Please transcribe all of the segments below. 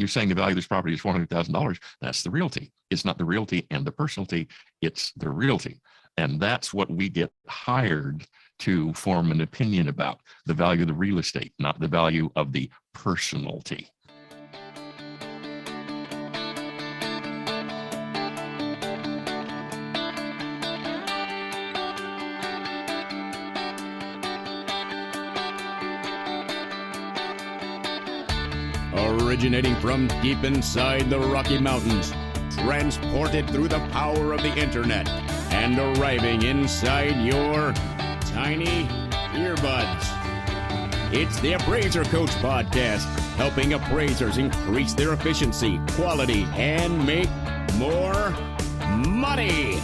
you're saying the value of this property is $400,000, that's the realty. It's not the realty and the personalty, it's the realty. And that's what we get hired to form an opinion about, the value of the real estate, not the value of the personalty. Originating from deep inside the Rocky Mountains, transported through the power of the internet, and arriving inside your tiny earbuds. It's the Appraiser Coach Podcast, helping appraisers increase their efficiency, quality, and make more money.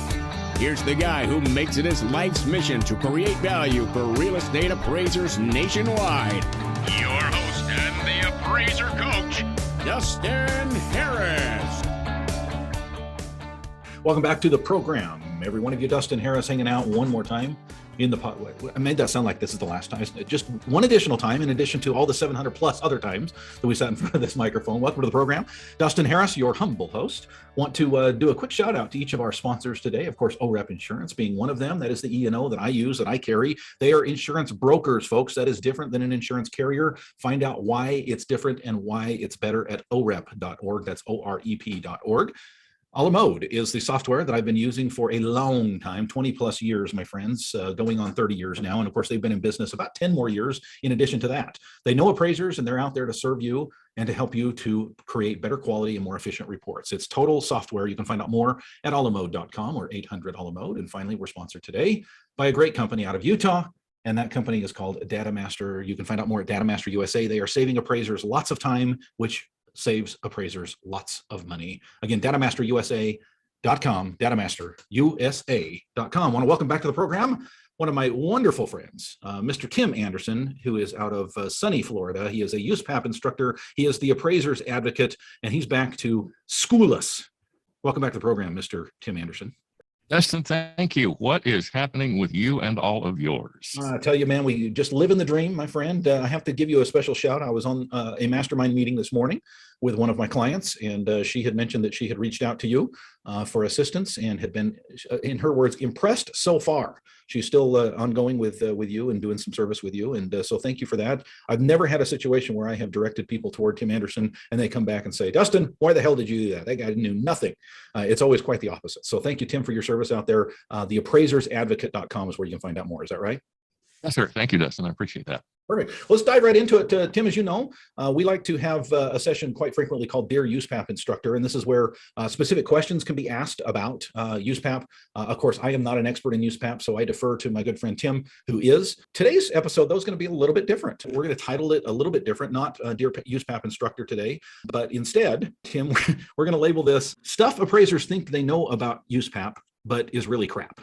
Here's the guy who makes it his life's mission to create value for real estate appraisers nationwide. Your host and the Appraiser Coach, Dustin Harris. Welcome back to the program. Every one of you, Dustin Harris, hanging out one more time in the pot. I made that sound like this is the last time. Just one additional time in addition to all the 700 plus other times that we sat in front of this microphone. Welcome to the program. Dustin Harris, your humble host. Want to do a quick shout out to each of our sponsors today. Of course, OREP Insurance being one of them. That is the E&O that I use, that I carry. They are insurance brokers, folks. That is different than an insurance carrier. Find out why it's different and why it's better at orep.org. That's OREP.org. Alamode is the software that I've been using for a long time, 20 plus years, my friends, going on 30 years now. And of course, they've been in business about 10 more years in addition to that. They know appraisers and they're out there to serve you and to help you to create better quality and more efficient reports. It's total software. You can find out more at alamode.com or 800 Alamode. And finally, we're sponsored today by a great company out of Utah. And that company is called DataMaster. You can find out more at DataMaster USA. They are saving appraisers lots of time, which saves appraisers lots of money. Again, datamasterusa.com, datamasterusa.com. I want to welcome back to the program one of my wonderful friends, Mr. Tim Andersen, who is out of sunny Florida. He is a USPAP instructor. He is the appraiser's advocate, and he's back to school us. Welcome back to the program, Mr. Tim Andersen. Dustin, thank you. What is happening with you and all of yours? I tell you, man, we just live in the dream, my friend. I have to give you a special shout. I was on a mastermind meeting this morning with one of my clients, and she had mentioned that she had reached out to you for assistance and had been, in her words, impressed so far. She's still ongoing with you and doing some service with you. And so thank you for that. I've never had a situation where I have directed people toward Tim Andersen and they come back and say, Dustin, why the hell did you do that? That guy knew nothing. It's always quite the opposite. So thank you, Tim, for your service out there. Theappraisersadvocate.com is where you can find out more. Is that right? Yes, sir. Thank you, Dustin. I appreciate that. Perfect. Let's dive right into it. Tim, as you know, we like to have a session quite frequently called Dear USPAP Instructor, and this is where specific questions can be asked about USPAP. Of course, I am not an expert in USPAP, so I defer to my good friend Tim, who is. Today's episode, though, is going to be a little bit different. We're going to title it a little bit different, not Dear USPAP Instructor today, but instead, Tim, we're going to label this Stuff Appraisers Think They Know About USPAP, but is really crap.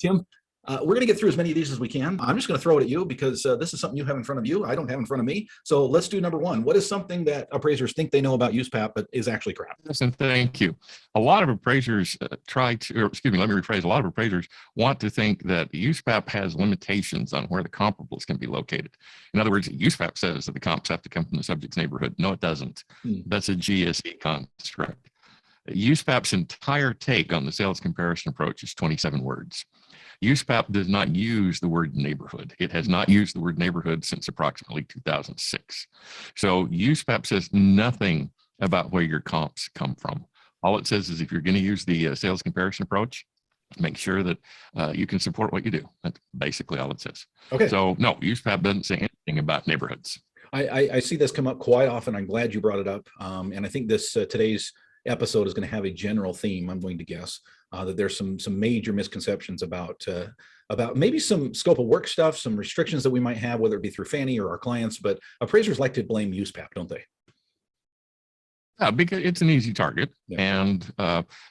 Tim, we're going to get through as many of these as we can. I'm just going to throw it at you because this is something you have in front of you. I don't have in front of me. So let's do number one. What is something that appraisers think they know about USPAP, but is actually crap? Yes, and thank you. A lot of appraisers let me rephrase. A lot of appraisers want to think that USPAP has limitations on where the comparables can be located. In other words, USPAP says that the comps have to come from the subject's neighborhood. No, it doesn't. That's a GSE construct. USPAP's entire take on the sales comparison approach is 27 words. USPAP does not use the word neighborhood. It has not used the word neighborhood since approximately 2006. So USPAP says nothing about where your comps come from. All it says is if you're going to use the sales comparison approach, make sure that you can support what you do. That's basically all it says. Okay. So no, USPAP doesn't say anything about neighborhoods. I see this come up quite often. I'm glad you brought it up. And I think this today's episode is going to have a general theme, I'm going to guess. That there's some major misconceptions about maybe some scope of work stuff, some restrictions that we might have, whether it be through Fannie or our clients, but appraisers like to blame USPAP, don't they? Yeah, because it's an easy target. Yeah. And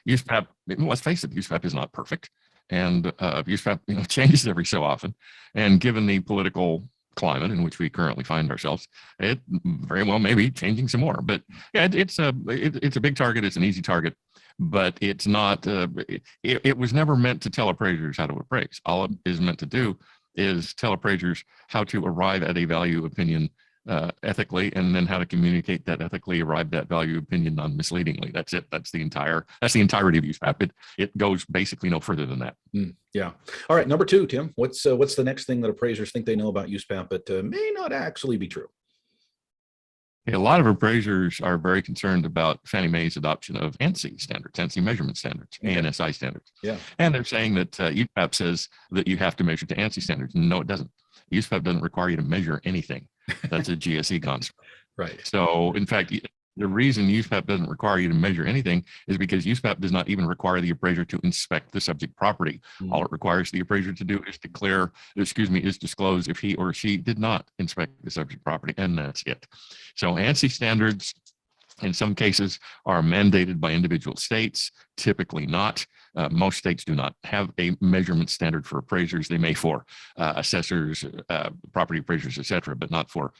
USPAP, let's face it, USPAP is not perfect. And USPAP changes every so often. And given the political climate in which we currently find ourselves, it very well may be changing some more. But yeah, it's a big target. It's an easy target. But it's not, it was never meant to tell appraisers how to appraise. All it is meant to do is tell appraisers how to arrive at a value opinion ethically, and then how to communicate that ethically, arrive that value opinion non-misleadingly. That's it. That's the entirety of USPAP. It goes basically no further than that. Yeah. All right. Number 2, Tim, what's the next thing that appraisers think they know about USPAP, but may not actually be true? A lot of appraisers are very concerned about Fannie Mae's adoption of ANSI standards, ANSI measurement standards, Okay. ANSI standards. Yeah. And they're saying that USPAP says that you have to measure to ANSI standards. No, it doesn't. USPAP doesn't require you to measure anything. That's a GSE construct. Right. So, in fact, the reason USPAP doesn't require you to measure anything is because USPAP does not even require the appraiser to inspect the subject property. All it requires the appraiser to do is disclose if he or she did not inspect the subject property, and that's it. So ANSI standards in some cases are mandated by individual states, typically not. Most states do not have a measurement standard for appraisers. They may for assessors, property appraisers, etc., but not for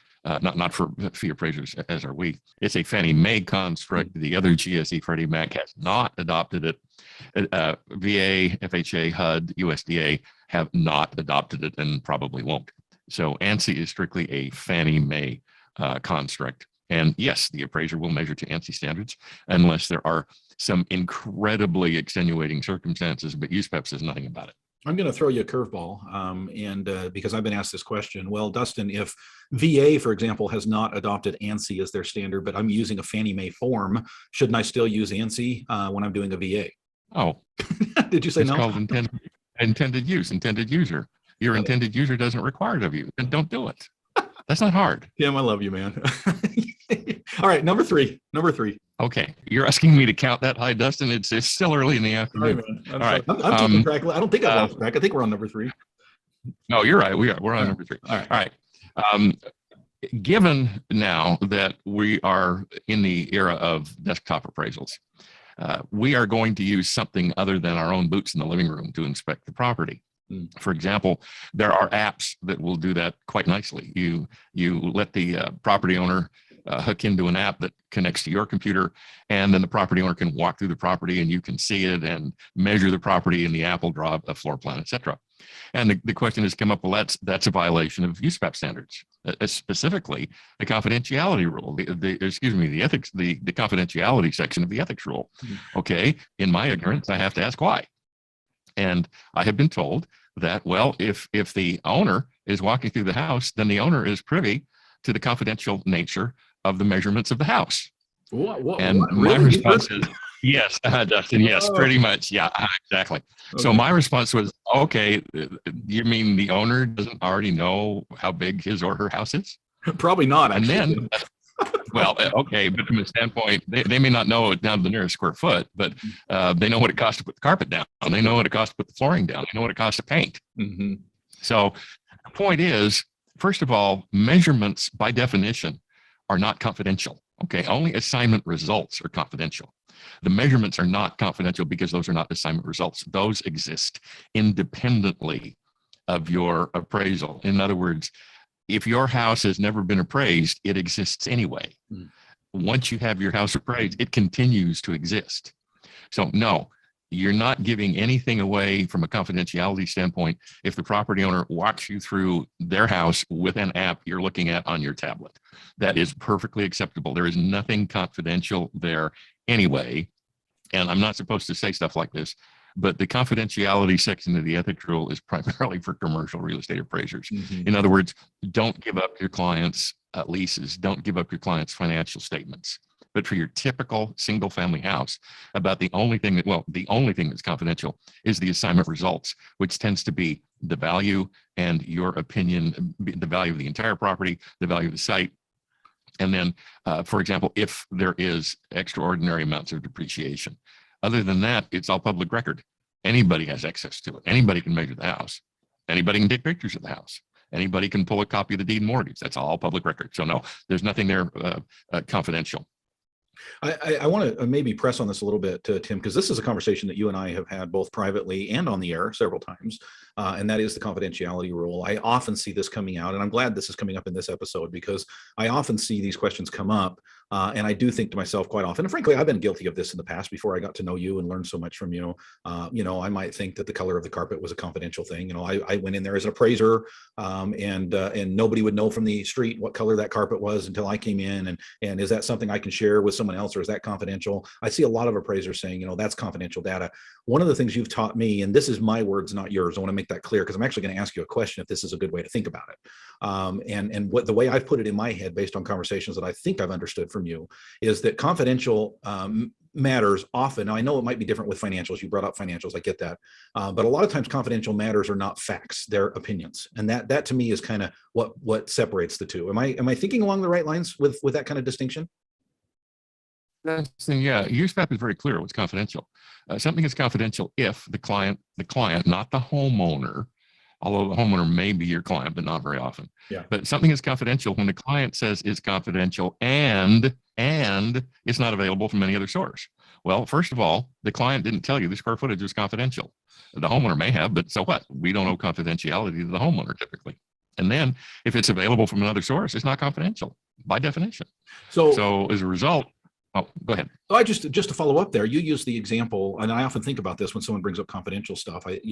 fee appraisers, as are we. It's a Fannie Mae construct. The other GSE, Freddie Mac, has not adopted it. VA, FHA, HUD, USDA have not adopted it and probably won't. So ANSI is strictly a Fannie Mae construct. And yes, the appraiser will measure to ANSI standards unless there are some incredibly extenuating circumstances, but USPAP says nothing about it. I'm going to throw you a curveball, and because I've been asked this question. Well, Dustin, if VA, for example, has not adopted ANSI as their standard, but I'm using a Fannie Mae form, shouldn't I still use ANSI when I'm doing a VA? Oh, did you say it's no? called intended user. Your intended user doesn't require it of you, then don't do it. That's not hard. Tim, I love you, man. All right, number three. Okay, you're asking me to count that high, Dustin. It's still early in the afternoon. All right, I'm keeping track. I don't think I've lost track. I think we're on number 3. No, you're right. We're on number 3. All right. Given now that we are in the era of desktop appraisals, we are going to use something other than our own boots in the living room to inspect the property. For example, there are apps that will do that quite nicely. You let the property owner hook into an app that connects to your computer, and then the property owner can walk through the property and you can see it and measure the property in the app will draw a floor plan, etc. And the question has come up, well, that's a violation of USPAP standards, specifically the confidentiality rule, the confidentiality section of the ethics rule. Okay, in my ignorance, I have to ask why. And I have been told that, well, if the owner is walking through the house, then the owner is privy to the confidential nature of the measurements of the house. My response is, yes, Dustin, yes, pretty much. Yeah, exactly. Okay. So my response was, okay, you mean the owner doesn't already know how big his or her house is? Probably not. And then, well, okay, but from a standpoint, they may not know it down to the nearest square foot, but they know what it costs to put the carpet down. They know what it costs to put the flooring down. They know what it costs to paint. So the point is, first of all, measurements by definition are not confidential. Okay, only assignment results are confidential. The measurements are not confidential because those are not assignment results. Those exist independently of your appraisal. In other words, if your house has never been appraised, it exists anyway. Once you have your house appraised, it continues to exist. So no, you're not giving anything away from a confidentiality standpoint if the property owner walks you through their house with an app you're looking at on your tablet. That is perfectly acceptable. There is nothing confidential there anyway. And I'm not supposed to say stuff like this, but the confidentiality section of the ethics rule is primarily for commercial real estate appraisers. In other words, don't give up your clients' leases. Don't give up your clients' financial statements. But for your typical single family house, about the only thing that's confidential is the assignment results, which tends to be the value and your opinion, the value of the entire property, the value of the site. And then, for example, if there is extraordinary amounts of depreciation. Other than that, it's all public record. Anybody has access to it. Anybody can measure the house. Anybody can take pictures of the house. Anybody can pull a copy of the deed and mortgage. That's all public record. So no, there's nothing there confidential. I want to maybe press on this a little bit, Tim, because this is a conversation that you and I have had both privately and on the air several times, and that is the confidentiality rule. I often see this coming out, and I'm glad this is coming up in this episode because I often see these questions come up And I do think to myself quite often, and frankly, I've been guilty of this in the past before I got to know you and learned so much from you. I might think that the color of the carpet was a confidential thing. I went in there as an appraiser, and nobody would know from the street what color that carpet was until I came in. And is that something I can share with someone else, or is that confidential? I see a lot of appraisers saying, that's confidential data. One of the things you've taught me, and this is my words, not yours, I want to make that clear because I'm actually going to ask you a question if this is a good way to think about it. And what the way I've put it in my head based on conversations that I think I've understood from you is that confidential matters often. Now, I know it might be different with financials. You brought up financials. I get that. But a lot of times confidential matters are not facts, they're opinions. And that to me is kind of what separates the two. Am I thinking along the right lines with that kind of distinction? Yeah, USPAP is very clear what's confidential. Something is confidential if the client, not the homeowner, although the homeowner may be your client, but not very often. Yeah. But something is confidential when the client says it's confidential and it's not available from any other source. Well, first of all, the client didn't tell you the square footage was confidential. The homeowner may have, but so what? We don't owe confidentiality to the homeowner typically. And then if it's available from another source, it's not confidential by definition. So as a result, go ahead. Just to follow up there, you use the example, and I often think about this when someone brings up confidential stuff. Because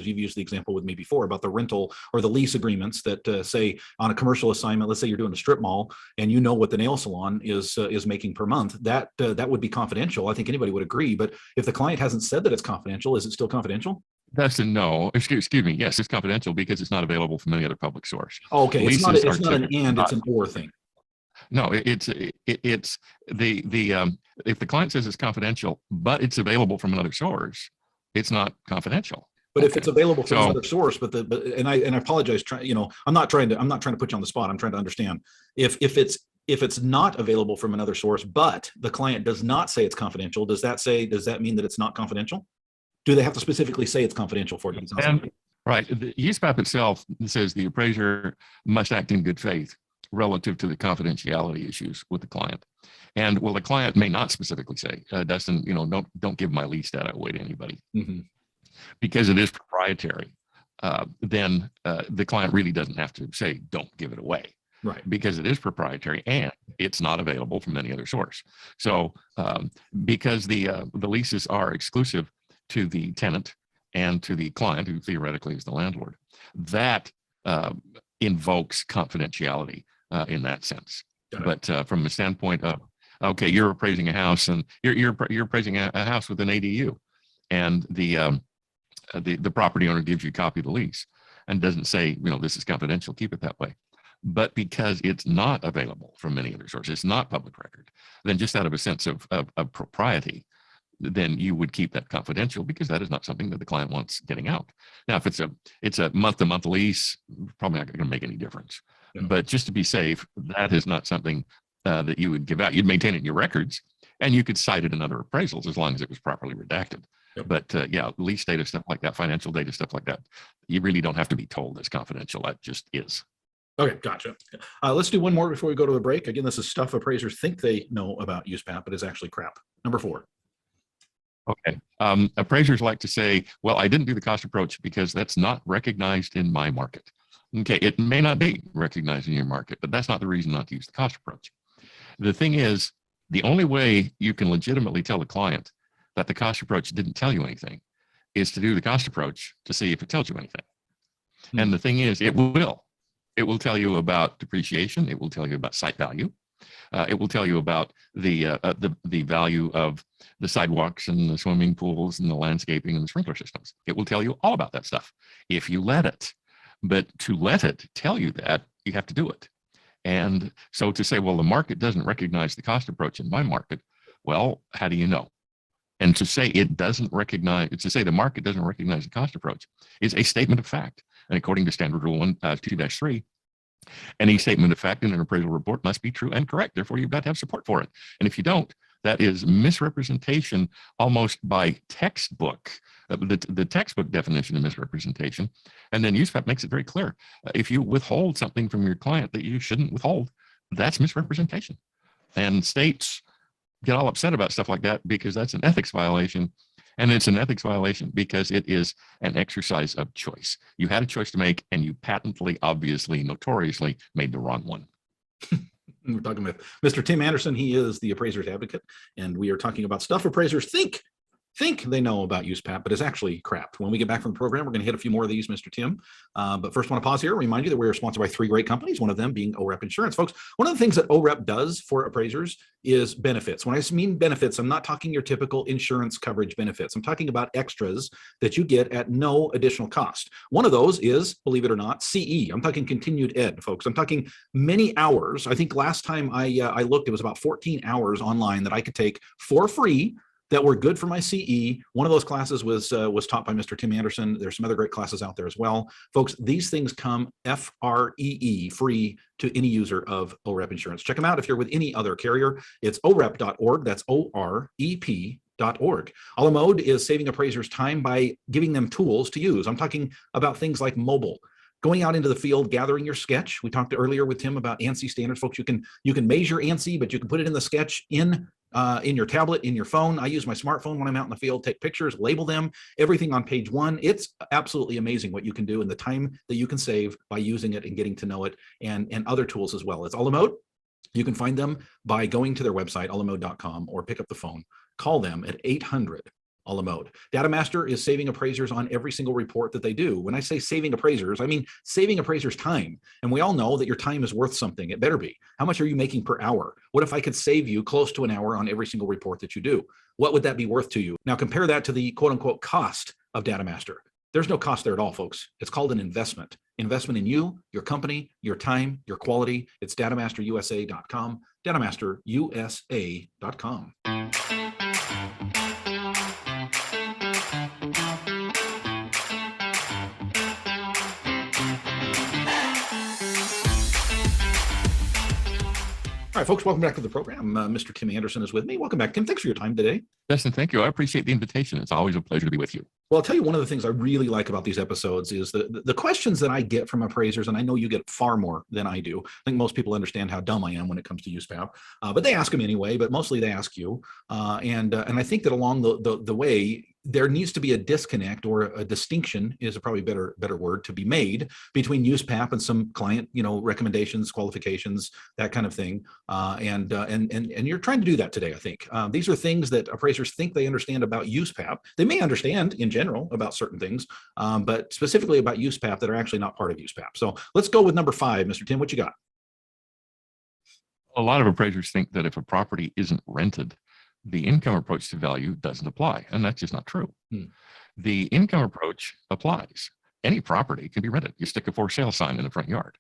you've used the example with me before about the rental or the lease agreements that say on a commercial assignment, let's say you're doing a strip mall, and you know what the nail salon is making per month. That would be confidential. I think anybody would agree. But if the client hasn't said that it's confidential, is it still confidential? That's a no. Excuse me. Yes, it's confidential because it's not available from any other public source. Okay, it's not an and, it's an or thing. No, it's the if the client says it's confidential, but it's available from another source, it's not confidential. But if it's available from another source, and I apologize, I'm not trying to put you on the spot. I'm trying to understand if it's not available from another source, but the client does not say it's confidential. Does that mean that it's not confidential? Do they have to specifically say it's confidential for you? Right. The USPAP itself says the appraiser must act in good faith relative to the confidentiality issues with the client. And the client may not specifically say, Dustin, don't give my lease data away to anybody. Mm-hmm. Because it is proprietary. Then the client really doesn't have to say, don't give it away. Right. Because it is proprietary and it's not available from any other source. So because the leases are exclusive to the tenant and to the client, who theoretically is the landlord, that invokes confidentiality in that sense. But from a standpoint of, okay, you're appraising a house and you're appraising a house with an ADU, and the property owner gives you a copy of the lease and doesn't say, this is confidential, keep it that way. But because it's not available from any other source, it's not public record, then just out of a sense of propriety, then you would keep that confidential because that is not something that the client wants getting out. Now, if it's a month-to-month lease, probably not going to make any difference. Yeah. But just to be safe, that is not something that you would give out. You'd maintain it in your records, and you could cite it in other appraisals as long as it was properly redacted. Yep. But lease data, stuff like that, financial data, stuff like that, you really don't have to be told it's confidential. That just is. Okay, gotcha. Let's do one more before we go to the break. Again, this is stuff appraisers think they know about USPAP, but is actually crap. Number 4. Okay. Appraisers like to say, well, I didn't do the cost approach because that's not recognized in my market. Okay, it may not be recognized in your market, but that's not the reason not to use the cost approach. The thing is, the only way you can legitimately tell the client that the cost approach didn't tell you anything is to do the cost approach to see if it tells you anything. Hmm. And the thing is, it will. It will tell you about depreciation. It will tell you about site value. It will tell you about the value of the sidewalks and the swimming pools and the landscaping and the sprinkler systems. It will tell you all about that stuff if you let it. But to let it tell you that, you have to do it. And so to say, well, the market doesn't recognize the cost approach in my market, well, how do you know? And to say the market doesn't recognize the cost approach is a statement of fact. And according to Standard Rule 2-3, any statement of fact in an appraisal report must be true and correct. Therefore, you've got to have support for it. And if you don't, that is misrepresentation almost by textbook, the textbook definition of misrepresentation. And then USPAP makes it very clear. If you withhold something from your client that you shouldn't withhold, that's misrepresentation. And states get all upset about stuff like that because that's an ethics violation. And it's an ethics violation because it is an exercise of choice. You had a choice to make, and you patently, obviously, notoriously made the wrong one. We're talking with Mr. Tim Andersen. He is the appraiser's advocate, and we are talking about stuff appraisers think they know about USPAP, but it's actually crap. When we get back from the program, we're going to hit a few more of these, Mr. Tim. But first, I want to pause here and remind you that we're sponsored by 3 great companies, one of them being OREP Insurance. Folks, one of the things that OREP does for appraisers is benefits. When I mean benefits, I'm not talking your typical insurance coverage benefits. I'm talking about extras that you get at no additional cost. One of those is, believe it or not, CE. I'm talking continued ed, folks. I'm talking many hours. I think last time I looked, it was about 14 hours online that I could take for free that were good for my CE. One of those classes was taught by Mr. Tim Andersen. There's some other great classes out there as well. Folks, these things come FREE, free to any user of OREP Insurance. Check them out if you're with any other carrier. It's orep.org. That's OREP.org. A la mode is saving appraisers time by giving them tools to use. I'm talking about things like mobile, going out into the field, gathering your sketch. We talked earlier with Tim about ANSI standards. Folks, you can measure ANSI, but you can put it in the sketch in your tablet, in your phone. I use my smartphone when I'm out in the field, take pictures, label them, everything on page 1. It's absolutely amazing what you can do and the time that you can save by using it and getting to know it, and other tools as well. It's a la mode. You can find them by going to their website, alamode.com, or pick up the phone, call them at 800 a la mode. Datamaster is saving appraisers on every single report that they do. When I say saving appraisers, I mean saving appraisers time. And we all know that your time is worth something. It better be. How much are you making per hour? What if I could save you close to an hour on every single report that you do? What would that be worth to you? Now compare that to the quote unquote cost of Datamaster. There's no cost there at all, folks. It's called an investment. Investment in you, your company, your time, your quality. It's datamasterusa.com, datamasterusa.com. All right, folks, welcome back to the program. Mr. Tim Andersen is with me. Welcome back, Tim. Thanks for your time today. Justin, thank you. I appreciate the invitation. It's always a pleasure to be with you. Well, I'll tell you, one of the things I really like about these episodes is the questions that I get from appraisers, and I know you get far more than I do. I think most people understand how dumb I am when it comes to USPAP, but they ask them anyway, but mostly they ask you. And I think that along the way, there needs to be a disconnect, or a distinction is a probably better word, to be made between USPAP and some client, recommendations, qualifications, that kind of thing. And you're trying to do that today, I think. These are things that appraisers think they understand about USPAP. They may understand in general about certain things, but specifically about USPAP that are actually not part of USPAP. So let's go with number 5, Mr. Tim. What you got? A lot of appraisers think that if a property isn't rented, the income approach to value doesn't apply, and that's just not true. The income approach applies. Any property can be rented. You stick a for sale sign in the front yard.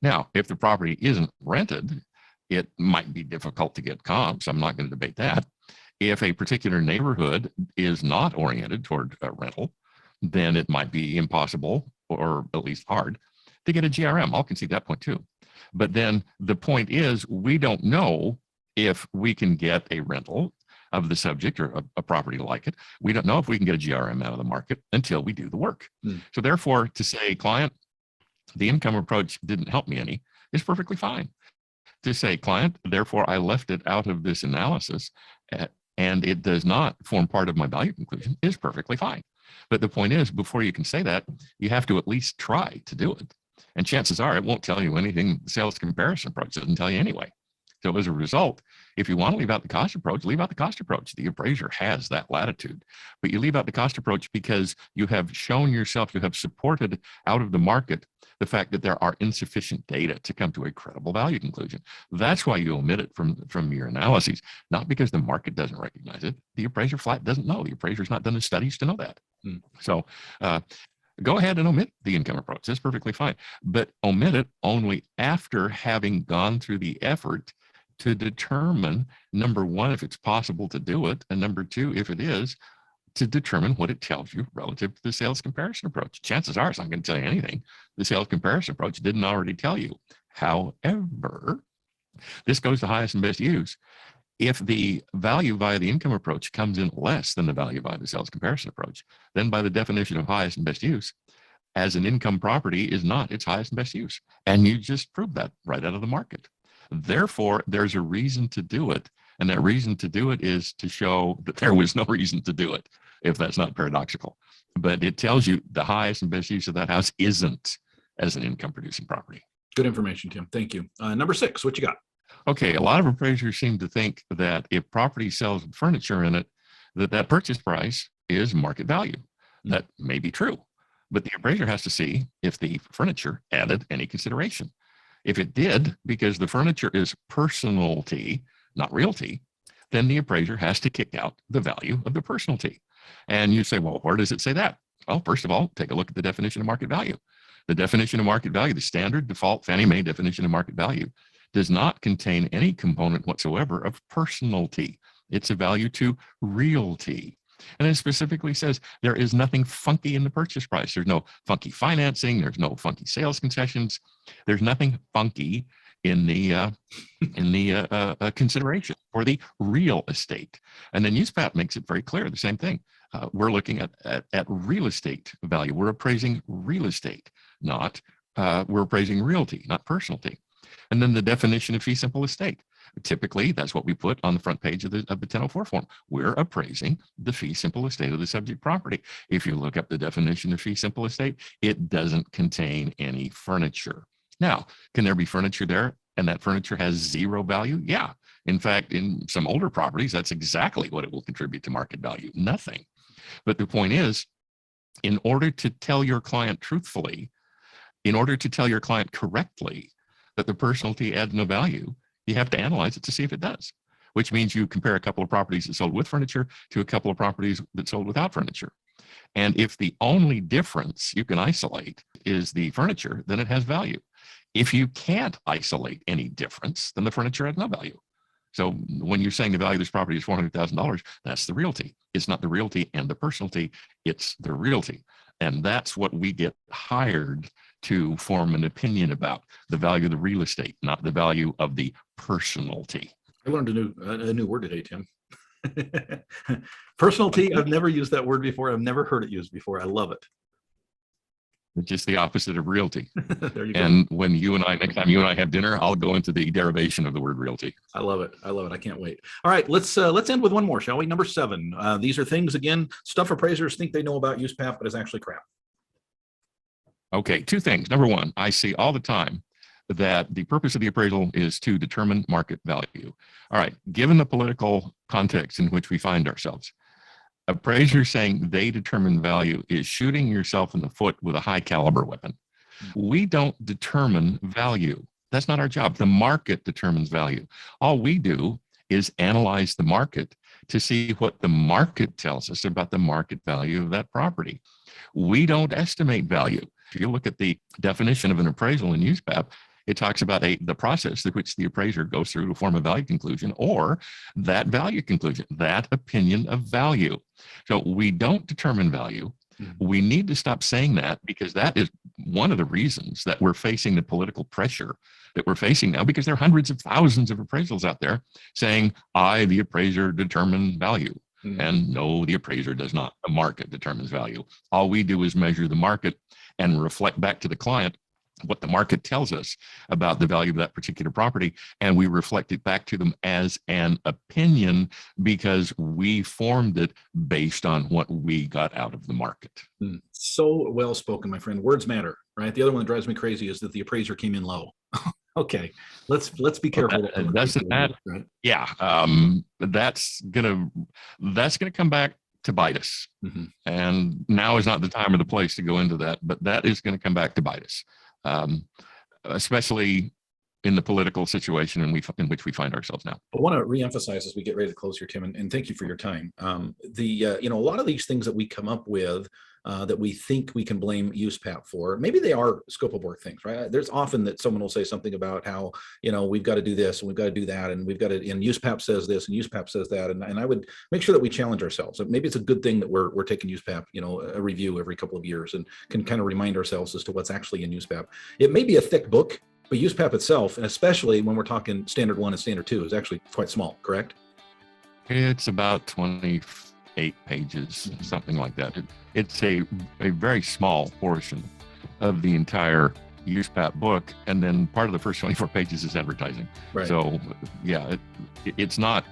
Now, if the property isn't rented, it might be difficult to get comps. I'm not going to debate that. If a particular neighborhood is not oriented toward a rental, then it might be impossible, or at least hard, to get a GRM. I'll concede that point too. But then the point is, we don't know if we can get a rental of the subject, or a property like it. We don't know if we can get a GRM out of the market until we do the work. So therefore, to say, client, the income approach didn't help me any, is perfectly fine. To say, client, therefore I left it out of this analysis, and it does not form part of my value conclusion, is perfectly fine. But the point is, before you can say that, you have to at least try to do it. And chances are it won't tell you anything the sales comparison approach doesn't tell you anyway. So as a result, if you want to leave out the cost approach, leave out the cost approach. The appraiser has that latitude, but you leave out the cost approach because you have shown yourself, you have supported out of the market the fact that there are insufficient data to come to a credible value conclusion. That's why you omit it from your analyses, not because the market doesn't recognize it. The appraiser flat doesn't know. The appraiser's not done the studies to know that. So go ahead and omit the income approach. That's perfectly fine, but omit it only after having gone through the effort to determine, number 1, if it's possible to do it, and number 2, if it is, to determine what it tells you relative to the sales comparison approach. Chances are it's not going to tell you anything the sales comparison approach didn't already tell you. However, this goes to highest and best use. If the value via the income approach comes in less than the value via the sales comparison approach, then by the definition of highest and best use, as an income property is not its highest and best use. And you just proved that right out of the market. Therefore, there's a reason to do it. And that reason to do it is to show that there was no reason to do it, if that's not paradoxical. But it tells you the highest and best use of that house isn't as an income producing property. Good information, Tim. Thank you. Number 6, what you got? Okay, a lot of appraisers seem to think that if property sells with furniture in it, that purchase price is market value. That may be true, but the appraiser has to see if the furniture added any consideration. If it did, because the furniture is personalty, not realty, then the appraiser has to kick out the value of the personalty. And you say, well, where does it say that? Well, first of all, take a look at the definition of market value. The definition of market value, the standard default Fannie Mae definition of market value, does not contain any component whatsoever of personalty. It's a value to realty. And it specifically says there is nothing funky in the purchase price. There's no funky financing. There's no funky sales concessions. There's nothing funky in the consideration for the real estate. And then USPAP makes it very clear, the same thing. We're looking at real estate value. We're appraising real estate, not we're appraising realty, not personalty. And then the definition of fee simple estate. Typically, that's what we put on the front page of the 1004 form. We're appraising the fee simple estate of the subject property. If you look up the definition of fee simple estate, it doesn't contain any furniture. Now, can there be furniture there and that furniture has zero value? Yeah. In fact, in some older properties, that's exactly what it will contribute to market value. Nothing. But the point is, in order to tell your client truthfully, in order to tell your client correctly that the personalty adds no value, you have to analyze it to see if it does, which means you compare a couple of properties that sold with furniture to a couple of properties that sold without furniture. And if the only difference you can isolate is the furniture, then it has value. If you can't isolate any difference, then the furniture has no value. So when you're saying the value of this property is $400,000, that's the realty. It's not the realty and the personalty, it's the realty. And that's what we get hired to form an opinion about, the value of the real estate, not the value of the personalty. I learned a new word today, Tim. Personalty. I've never used that word before. I've never heard it used before. I love it. It's just the opposite of realty. There you go. And when next time you and I have dinner, I'll go into the derivation of the word realty. I love it. I love it. I can't wait. All right, let's end with one more, shall we? Number 7. These are things, again, stuff appraisers think they know about USPAP, but it's actually crap. Okay, 2 things. Number 1, I see all the time that the purpose of the appraisal is to determine market value. All right, given the political context in which we find ourselves, appraisers saying they determine value is shooting yourself in the foot with a high caliber weapon. We don't determine value. That's not our job. The market determines value. All we do is analyze the market to see what the market tells us about the market value of that property. We don't estimate value. If you look at the definition of an appraisal in USPAP, it talks about the process through which the appraiser goes through to form a value conclusion, or that value conclusion, that opinion of value. So we don't determine value. We need to stop saying that, because that is one of the reasons that we're facing the political pressure that we're facing now, because there are hundreds of thousands of appraisals out there saying, I, the appraiser, determine value. And no, the appraiser does not. The market determines value. All we do is measure the market and reflect back to the client what the market tells us about the value of that particular property, and we reflect it back to them as an opinion because we formed it based on what we got out of the market. So well spoken, my friend. Words matter, right? The other one that drives me crazy is that the appraiser came in low. Okay, let's be careful. Doesn't matter. Right? Yeah, that's gonna come back to bite us. And now is not the time or the place to go into that, but that is going to come back to bite us. Especially in the political situation in which we find ourselves now. I want to reemphasize as we get ready to close here, Tim, and thank you for your time. A lot of these things that we come up with that we think we can blame USPAP for, maybe they are scope of work things, right? There's often that someone will say something about how, we've got to do this and we've got to do that, and we've got to, and USPAP says this and USPAP says that, and I would make sure that we challenge ourselves. Maybe it's a good thing that we're taking USPAP, a review every couple of years, and can kind of remind ourselves as to what's actually in USPAP. It may be a thick book, but USPAP itself, and especially when we're talking standard 1 and standard 2, is actually quite small, correct? It's about 28 pages, something like that. It's a very small portion of the entire USPAP book, and then part of the first 24 pages is advertising. Right. So yeah, it's not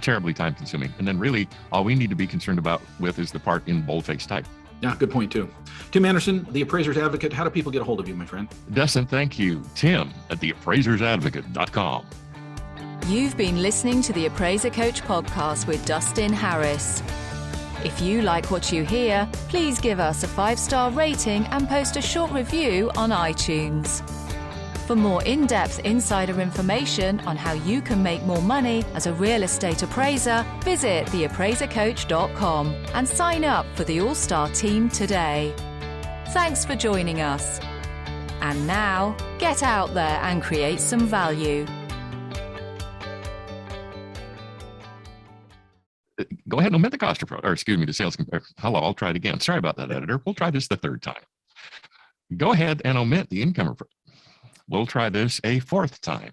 terribly time consuming. And then really all we need to be concerned about with is the part in boldface type. Yeah, good point too. Tim Andersen, the Appraiser's Advocate. How do people get a hold of you, my friend? Dustin, thank you. Tim at theappraisersadvocate.com. You've been listening to the Appraiser Coach podcast with Dustin Harris. If you like what you hear, please give us a 5-star rating and post a short review on iTunes. For more in-depth insider information on how you can make more money as a real estate appraiser, visit theappraisercoach.com and sign up for the All-Star team today. Thanks for joining us. And now, get out there and create some value. Go ahead and omit the cost of, the sales. Hello, I'll try it again. Sorry about that, editor. We'll try this the third time. Go ahead and omit the income. We'll try this a fourth time.